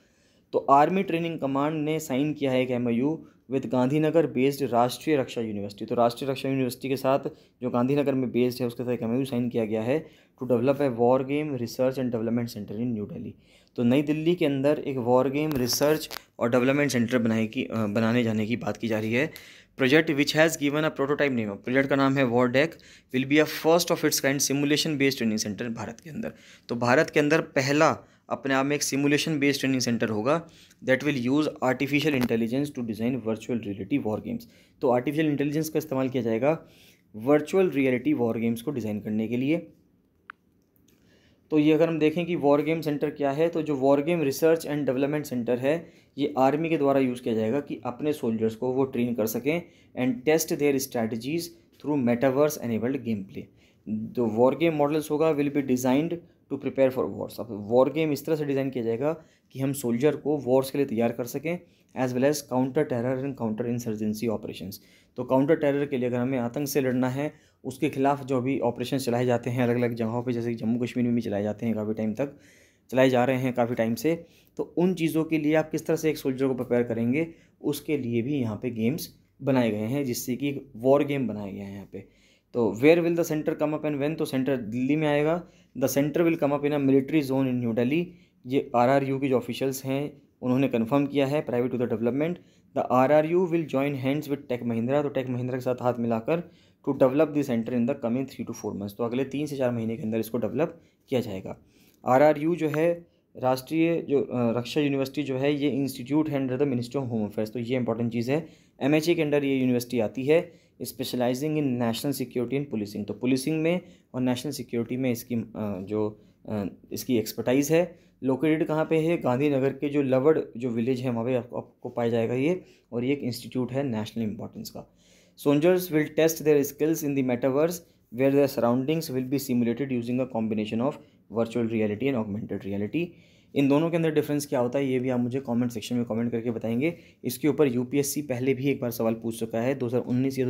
तो आर्मी ट्रेनिंग कमांड ने साइन किया है एक MOU विद गांधीनगर बेस्ड राष्ट्रीय रक्षा यूनिवर्सिटी। तो राष्ट्रीय रक्षा यूनिवर्सिटी के साथ जो गांधीनगर में बेस्ड है उसके साथ एक MOU साइन किया गया है to develop a war game research and development centre in New Delhi. तो नई दिल्ली के अंदर एक वॉर गेम रिसर्च और डेवलपमेंट सेंटर बनाने जाने की बात की जा रही है। Project which has given a prototype name, project का नाम है वॉरडेक, will be a first of its kind simulation based training centre Bharat के अंदर। तो भारत के अंदर पहला अपने आप में एक सिमुलेशन बेस्ड ट्रेनिंग सेंटर होगा that will use artificial intelligence to design virtual reality war games. तो आर्टिफिशियल इंटेलिजेंस का इस्तेमाल किया जाएगा वर्चुअल रियलिटी वॉर गेम्स को डिज़ाइन करने के लिए। तो ये अगर हम देखें कि वॉर गेम सेंटर क्या है, तो जो war game research and development centre है ये आर्मी के द्वारा यूज़ किया जाएगा कि अपने सोल्जर्स को वो ट्रेन कर सकें and test their strategies through metaverse enabled game play. जो वॉर गेम मॉडल्स होगा will be designed to prepare for wars. अब वॉर गेम इस तरह से डिज़ाइन किया जाएगा कि हम सोल्जर को वॉर्स के लिए तैयार कर सकें, as well as counter terror and counter insurgency operations. तो काउंटर टेरर के लिए अगर हमें आतंक से लड़ना है, उसके खिलाफ जो भी ऑपरेशन चलाए जाते हैं अलग अलग जगहों पे, जैसे जम्मू कश्मीर में भी चलाए जाते हैं, काफ़ी टाइम तक चलाए जा रहे हैं काफ़ी टाइम से, तो उन चीज़ों के लिए आप किस तरह से एक सोल्जर को प्रिपेयर करेंगे, उसके लिए भी यहाँ पे गेम्स बनाए गए हैं, जिससे कि वॉर गेम बनाए गए हैं यहाँ पे। तो where will the centre come up and when, तो सेंटर दिल्ली में आएगा। The centre will come up in a military zone in New Delhi. ये RRU के जो ऑफिशियल्स हैं उन्होंने कन्फर्म किया है, private to the development. The RRU will join hands with Tech Mahindra. तो टेक महिंद्रा के साथ हाथ मिलाकर to develop the centre in the coming 3 to 4 months. तो अगले 3 से 4 महीने के अंदर इसको डेवलप किया जाएगा। RRU जो है राष्ट्रीय जो रक्षा यूनिवर्सिटी जो है, ये इंस्टीट्यूट है under the ministry of home affairs. तो ये इंपॉर्टेंट चीज़ है। MHA के अंडर ये यूनिवर्सिटी आती है, specialising in national security and policing. तो पुलिसिंग में और नेशनल सिक्योरिटी में इसकी एक्सपर्टाइज़ है। लोकेटेड कहाँ पे है, गांधीनगर के जो लवड़ जो विलेज है वहाँ पे आपको पाया जाएगा ये, और ये एक इंस्टीट्यूट है नेशनल इंपॉर्टेंस का। Soldiers will test their skills in the metaverse where their surroundings will be simulated using a combination of virtual reality and augmented reality. इन दोनों के अंदर डिफरेंस क्या होता है ये भी आप मुझे कमेंट सेक्शन में कमेंट करके बताएंगे। इसके ऊपर यूपीएससी पहले भी एक बार सवाल पूछ चुका है 2019 या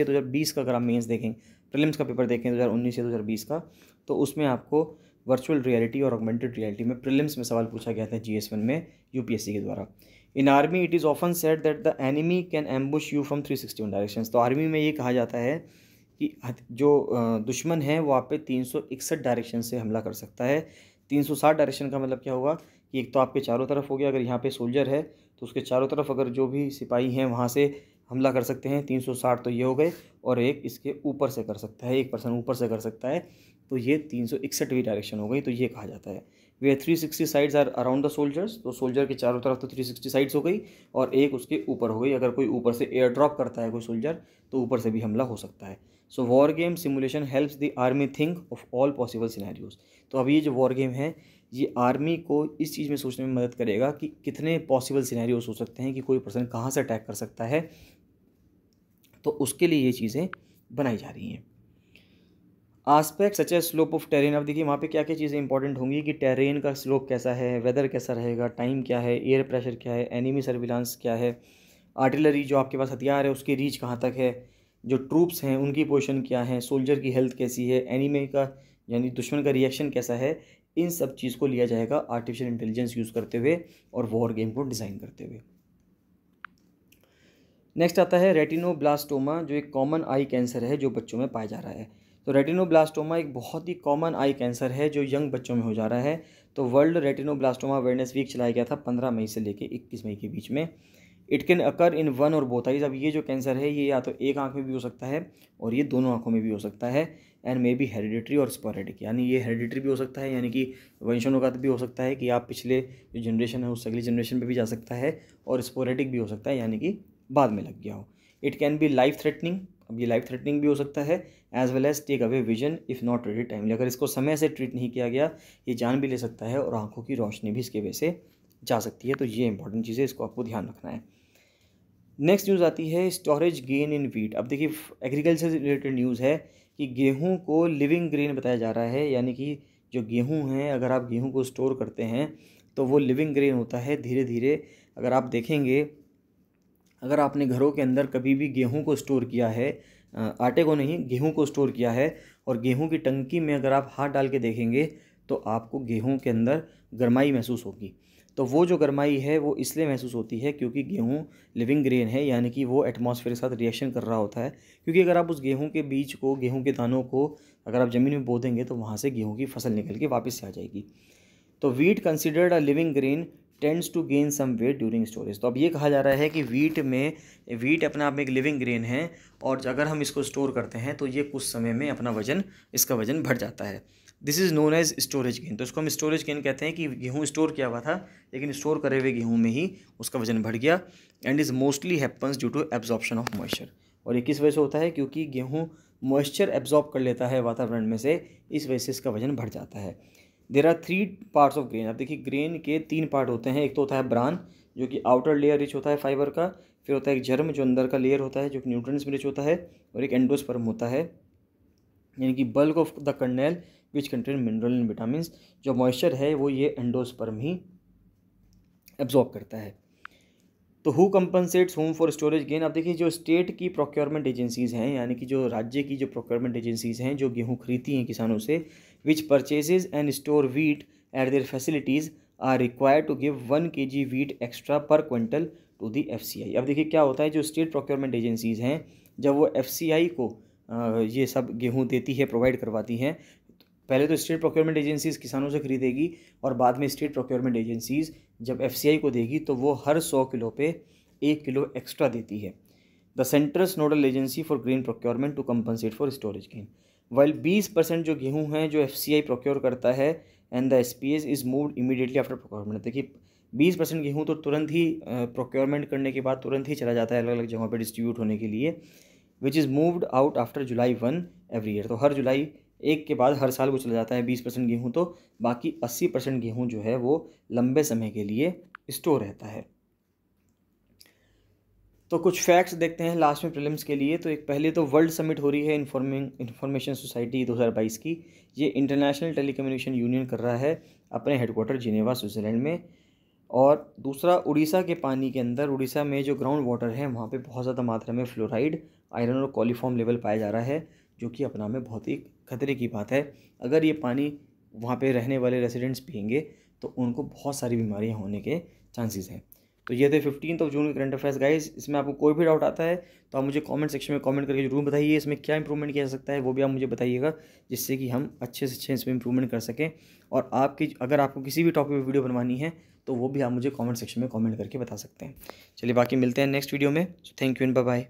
2020 का। अगर आप मेंस देखें, प्रीलिम्स का पेपर देखें 2019 या 2020 का, तो उसमें आपको वर्चुअल रियलिटी और ऑगमेंटेड रियलिटी में प्रीलिम्स में सवाल पूछा गया था GS1 में यूपीएससी के द्वारा। इन army it is often said that the enemy can ambush you from 361 directions. तो आर्मी में ये कहा जाता है कि जो दुश्मन है वो आप पे 361 डायरेक्शन से हमला कर सकता है। 360 डायरेक्शन का मतलब क्या होगा कि एक तो आपके चारों तरफ हो गया, अगर यहाँ पे सोल्जर है तो उसके चारों तरफ अगर जो भी सिपाही हैं वहाँ से हमला कर सकते हैं। 360 तो ये हो गए, और एक इसके ऊपर से कर सकता है, एक पर्सन ऊपर से कर सकता है, तो ये 361वीं डायरेक्शन हो गई। तो ये कहा जाता है वे 360 sides are around the soldiers. तो सोल्जर के चारों तरफ तो 360 साइड्स हो गई, और एक उसके ऊपर हो गई। अगर कोई ऊपर से एयर ड्रॉप करता है कोई सोल्जर तो ऊपर से भी हमला हो सकता है। So war game simulation helps the army think of all possible scenarios. तो अब ये जो वॉर गेम है ये आर्मी को इस चीज़ में सोचने में मदद करेगा कि कितने पॉसिबल सिनेरियोज हो सकते हैं कि कोई पर्सन कहाँ से अटैक कर सकता है। तो उसके लिए ये चीज़ें बनाई जा रही हैं। Aspect such as slope of terrain. अब देखिए वहाँ पे क्या क्या चीज़ें इंपॉर्टेंट होंगी कि टेरेन का स्लोप कैसा है, वेदर कैसा रहेगा, टाइम क्या है, एयर प्रेशर क्या है, एनिमी सर्विलांस क्या है, आर्टिलरी जो आपके पास हथियार है उसकी रीच कहाँ तक है, जो ट्रूप्स हैं उनकी पोजीशन क्या है, सोल्जर की हेल्थ कैसी है, एनिमी का यानी दुश्मन का रिएक्शन कैसा है। इन सब चीज़ को लिया जाएगा आर्टिफिशियल इंटेलिजेंस यूज़ करते हुए और वॉर गेम को डिज़ाइन करते हुए। नेक्स्ट आता है रेटिनोब्लास्टोमा, जो एक कॉमन आई कैंसर है जो बच्चों में पाया जा रहा है। तो रेटिनोब्लास्टोमा एक बहुत ही कॉमन आई कैंसर है जो यंग बच्चों में हो जा रहा है। तो वर्ल्ड रेटिनोब्लास्टोमा अवेयरनेस वीक चलाया गया था 15 मई से लेकर 21 मई के बीच में। It can occur in one और बोथ आइज। अब ये जो कैंसर है ये या तो एक आंख में भी हो सकता है और ये दोनों आंखों में भी हो सकता है। एंड मे बी हेरिडिटरी और स्पोरेडिक, यानी ये हेरिडिटरी भी हो सकता है, यानी कि वंशानुगत भी हो सकता है कि आप पिछले जो जनरेशन है उस अगली जनरेशन पे भी जा सकता है, और स्पोरेडिक भी हो सकता है यानी कि बाद में लग गया हो। It can be life threatening. अब ये लाइफ थ्रेटनिंग भी हो सकता है, as well as take away vision if not treated timely. अगर इसको समय से ट्रीट नहीं किया गया ये जान भी ले सकता है और आंखों की रोशनी भी इसके वजह से जा सकती है। तो ये इंपॉर्टेंट चीज़ है, इसको आपको ध्यान रखना है। नेक्स्ट न्यूज़ आती है स्टोरेज गेन इन वीट। अब देखिए एग्रीकल्चर से रिलेटेड न्यूज़ है कि गेहूं को लिविंग ग्रेन बताया जा रहा है, यानी कि जो गेहूं है अगर आप गेहूं को स्टोर करते हैं तो वो लिविंग ग्रेन होता है। धीरे धीरे अगर आप देखेंगे, अगर आपने घरों के अंदर कभी भी गेहूं को स्टोर किया है, आटे को नहीं गेहूं को स्टोर किया है, और गेहूं की टंकी में अगर आप हाथ डाल के देखेंगे तो आपको गेहूं के अंदर गर्माई महसूस होगी। तो वो जो गर्माई है वो इसलिए महसूस होती है क्योंकि गेहूं लिविंग ग्रेन है, यानी कि वो एटमॉस्फेयर के साथ रिएक्शन कर रहा होता है। क्योंकि अगर आप उस गेहूं के बीज को, गेहूं के दानों को अगर आप ज़मीन में बो देंगे तो वहाँ से गेहूं की फसल निकल के वापस से आ जाएगी। तो wheat considered a living grain tends to gain some weight during storage. तो अब ये कहा जा रहा है कि वीट अपने आप में एक लिविंग ग्रेन है, और अगर हम इसको स्टोर करते हैं तो ये कुछ समय में अपना इसका वजन बढ़ जाता है। This is known as storage gain. तो इसको हम स्टोरेज गेन कहते हैं कि गेहूँ स्टोर किया हुआ था लेकिन स्टोर करे हुए गेहूँ में ही उसका वजन बढ़ गया। And is mostly happens due to absorption of moisture. और ये किस वजह से होता है? क्योंकि गेहूँ मॉइस्चर एब्जॉर्ब कर लेता है वातावरण में से, इस वजह से इसका वजन बढ़ जाता है। There are 3 parts of grain. अब देखिए ग्रेन के 3 पार्ट होते हैं। एक तो होता है ब्रान जो कि आउटर लेयर रिच होता है फाइबर का, फिर होता है एक जर्म जो अंदर का लेयर होता है जो कि न्यूट्रिएंट्स में रिच होता है, और एक एंडोस्पर्म होता है यानी कि bulk of the kernel which contain mineral and vitamin. जो मॉइस्चर है वो ये एंडोस्पर्म ही एब्जॉर्ब करता है। तो who compensates home for storage gain. अब देखिए जो स्टेट की प्रोक्योरमेंट एजेंसीज़ हैं, यानी कि जो राज्य की जो प्रोक्योरमेंट एजेंसीज़ हैं जो गेहूँ खरीदती हैं किसानों से, which purchases and store wheat at their facilities are required to give 1 kg wheat extra per quintal to the FCI। अब देखिए क्या होता है, जो स्टेट प्रोक्योरमेंट एजेंसीज़ हैं जब वो FCI को ये सब गेहूँ देती है, प्रोवाइड करवाती हैं, पहले तो स्टेट प्रोक्योरमेंट एजेंसीज़ किसानों से खरीदेगी और बाद में स्टेट प्रोक्योरमेंट एजेंसीज़ जब FCI को देगी तो वो हर 100 किलो पे 1 किलो एक्स्ट्रा देती है। The centre's nodal agency for grain procurement to compensate for storage gain. While 20% जो गेहूँ हैं जो FCI प्रोक्योर करता है and the SPS is moved immediately after procurement. देखिए 20% गेहूँ तो तुरंत ही प्रोक्योरमेंट करने के बाद तुरंत ही चला जाता है अलग अलग जगहों पर डिस्ट्रीब्यूट होने के लिए, which is moved out after July 1 every year. तो हर जुलाई 1 के बाद हर साल वो चला जाता है 20% गेहूँ, तो बाकी 80% गेहूँ जो है वो लंबे समय के लिए स्टोर रहता है। तो कुछ फैक्ट्स देखते हैं लास्ट में प्रीलिम्स के लिए। तो एक पहले तो वर्ल्ड समिट हो रही है इंफॉर्मेशन सोसाइटी 2022 की। ये इंटरनेशनल टेलीकम्युनिकेशन यूनियन कर रहा है अपने हेडक्वार्टर जिनेवा स्विट्ज़रलैंड में। और दूसरा, उड़ीसा के पानी के अंदर, उड़ीसा में जो ग्राउंड वाटर है वहाँ पे बहुत ज़्यादा मात्रा में फ्लोराइड, आयरन और कॉलीफॉर्म लेवल पाया जा रहा है, जो कि अपना में बहुत ही खतरे की बात है। अगर ये पानी वहाँ पे रहने वाले रेसिडेंट्स पिएंगे तो उनको बहुत सारी बीमारियाँ होने के चांसेस हैं। तो ये थे 15 जून के करंट अफेयर्स गाइस। इसमें आपको कोई भी डाउट आता है तो आप मुझे कमेंट सेक्शन में कमेंट करके जरूर बताइए। इसमें क्या इंप्रूवमेंट किया जा सकता है वो भी आप मुझे बताइएगा, जिससे कि हम अच्छे से अच्छे इसमें इंप्रूवमेंट कर सकें। और अगर आपको किसी भी टॉपिक पर वीडियो बनवानी है तो वो भी आप मुझे कमेंट सेक्शन में कमेंट करके बता सकते हैं। चलिए बाकी मिलते हैं नेक्स्ट वीडियो में। Thank you and bye bye.